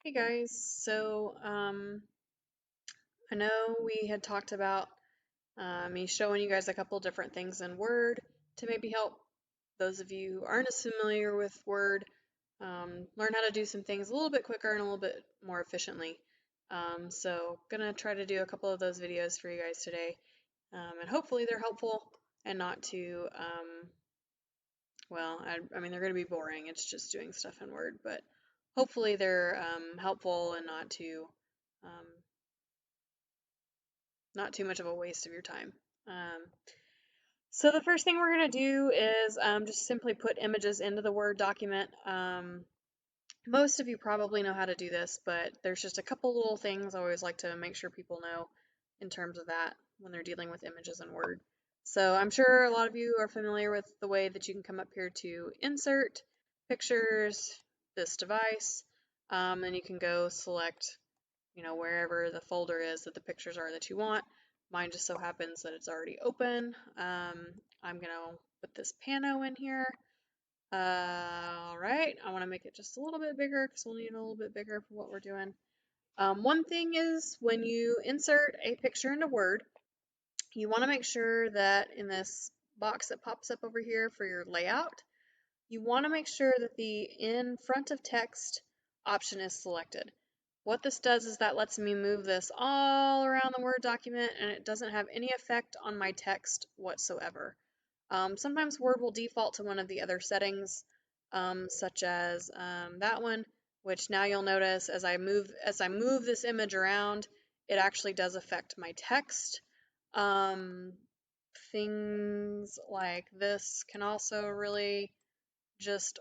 Hey guys, I know we had talked about me showing you guys a couple different things in Word to maybe help those of you who aren't as familiar with Word learn how to do some things a little bit quicker and a little bit more efficiently. Gonna try to do a couple of those videos for you guys today, and hopefully they're helpful and not too, I mean they're gonna be boring. It's just doing stuff in Word, but hopefully they're helpful and um, not too much of a waste of your time. Um, so the first thing we're going to do is just simply put images into the Word document. Most of you probably know how to do this, but there's just a couple little things I always like to make sure people know in terms of that when they're dealing with images in Word. So I'm sure a lot of you are familiar with the way that you can come up here to insert pictures, this device, and you can go select wherever the folder is that the pictures are that you want. Mine just so happens that it's already open. I'm gonna put this pano in here. All right, I want to make it just a little bit bigger because we'll need a little bit bigger for what we're doing. One thing is when you insert a picture into Word, you want to make sure that in this box that pops up over here for your layout, you want to make sure that the in front of text option is selected. What this does is that lets me move this all around the Word document and it doesn't have any effect on my text whatsoever. Sometimes Word will default to one of the other settings, such as that one, which now you'll notice as I move this image around, it actually does affect my text. Um, Things like this can also really just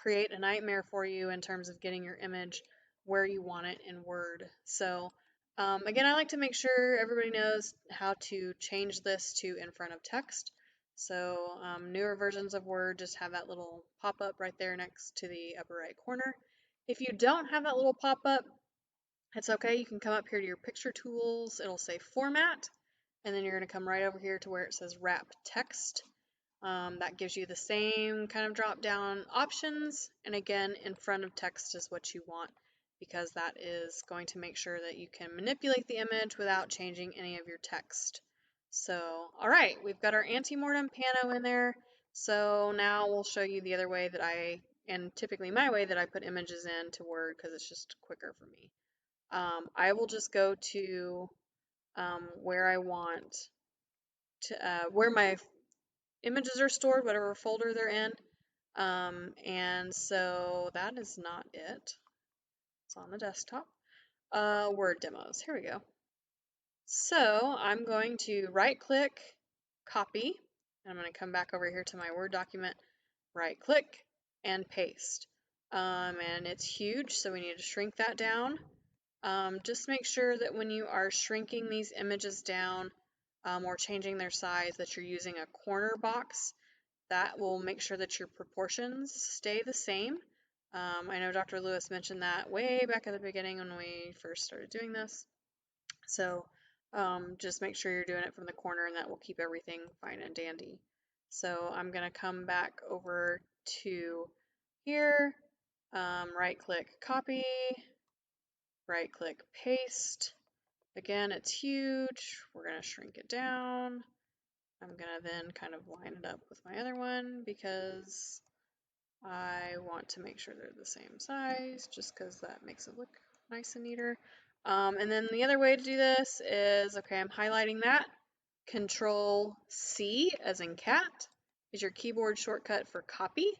create a nightmare for you in terms of getting your image where you want it in Word. So again, I like to make sure everybody knows how to change this to in front of text. So newer versions of Word just have that little pop-up right there next to the upper right corner. If you don't have that little pop-up, it's okay. You can come up here to your picture tools. It'll say format, and then you're going to come right over here to where it says wrap text. That gives you the same kind of drop down options, and again, in front of text is what you want because that is going to make sure that you can manipulate the image without changing any of your text. So, all right, we've got our antemortem pano in there. So now we'll show you the other way that and typically my way that I put images into Word because it's just quicker for me. I will just go to where I want to, where my images are stored, whatever folder they're in. And so that is not it. It's on the desktop. Word demos. Here we go. So I'm going to right click, copy. And I'm going to come back over here to my Word document, right click, and paste. And it's huge, so we need to shrink that down. Just make sure that when you are shrinking these images down or changing their size that you're using a corner box. That will make sure that your proportions stay the same. I know Dr. Lewis mentioned that way back at the beginning when we first started doing this. So just make sure you're doing it from the corner and that will keep everything fine and dandy. So I'm going to come back over to here, right click copy, right click paste. Again, it's huge. We're going to shrink it down. I'm going to then kind of line it up with my other one because I want to make sure they're the same size just because that makes it look nice and neater. And then the other way to do this is, okay, I'm highlighting that. Control C as in cat is your keyboard shortcut for copy.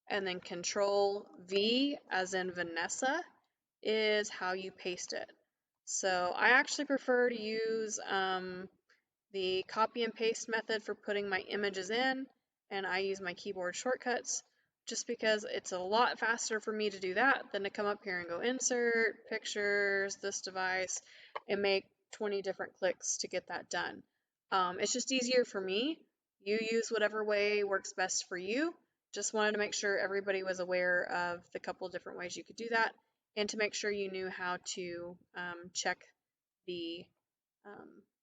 And then Control V as in Vanessa is how you paste it. So I actually prefer to use the copy and paste method for putting my images in, and I use my keyboard shortcuts just because it's a lot faster for me to do that than to come up here and go insert, pictures, this device, and make 20 different clicks to get that done. It's just easier for me. You use whatever way works best for you. Just wanted to make sure everybody was aware of the couple different ways you could do that and to make sure you knew how to check the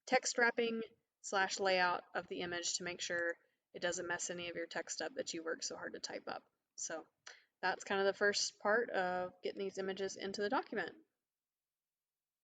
text wrapping / layout of the image to make sure it doesn't mess any of your text up that you work so hard to type up. So that's kind of the first part of getting these images into the document.